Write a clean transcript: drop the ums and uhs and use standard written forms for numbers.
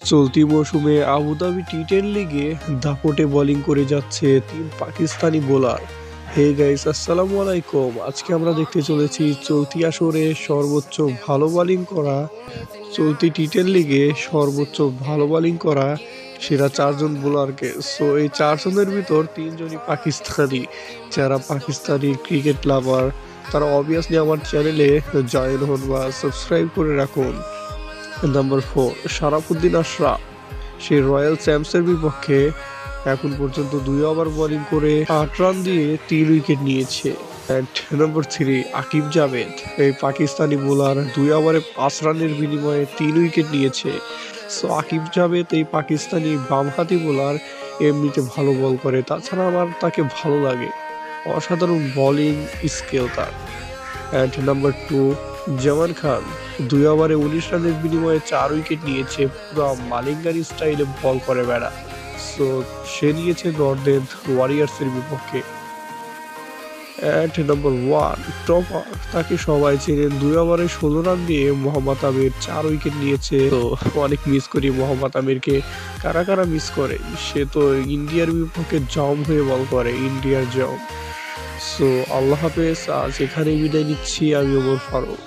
চলতি মৌসুমে আবুধাবি টি-10 লিগে দাপটে বোলিং করে যাচ্ছে 3 পাকিস্তানি বোলার। হে গাইস, আসসালামু আলাইকুম। আজকে আমরা দেখতে চলেছি চলতি আসরে সর্বোচ্চ ভালো বোলিং করা, চলতি টি-10 লিগে সর্বোচ্চ ভালো বোলিং করা সেরা 4 জন বোলারকে। সো এই 4 জনের ভিতর 3 জনই পাকিস্তানি। যারা পাকিস্তানি ক্রিকেট লাভার তারা অবভিয়াসলি আমার চ্যানেলে জয়েন হন বা সাবস্ক্রাইব করে রাখুন। নাম্বার 4, সারাফুদ্দিন আশরাফ। সে রয়্যাল চ্যাম্পসের বিপক্ষে এখন পর্যন্ত 2 ওভার বোলিং করে 8 রান দিয়ে 3 উইকেট নিয়েছে। নাম্বার 3, আকিব জাভেদ। এই পাকিস্তানি বোলার 2 ওভারে 5 রানের বিনিময়ে 3 উইকেট নিয়েছে। সো আকিব জাভেদ এই পাকিস্তানি বামহাতি বোলার এমনিতে ভালো বল করে, তাছাড়া আমার তাকে ভালো লাগে, অসাধারণ বোলিং স্কিল তার। নাম্বার 2, জামান খান। 2 ওভারে 19 রানের বিনিময়ে 4 উইকেট নিয়েছে, পুরো মালিঙ্গারি স্টাইলে বল করে বেড়া। সো সে নিয়েছে নর্দার্ন ওয়ারিয়ার্সের বিপক্ষে। Number 1, topper. তাকে সবাই চেনেন, 2 ওভারে 16 রান দিয়ে মোহাম্মদ আমির 4 উইকেট নিয়েছে। তো অনেক মিস করি মোহাম্মদ আমিরকে। কারা কারা মিস করে? সে তো ইন্ডিয়ার বিপক্ষে জম হয়ে বল করে, ইন্ডিয়ার জম। সো আল্লাহ হাফেজ, আজ এখানেই বিদায় নিচ্ছি। আমি ওমর ফারুক।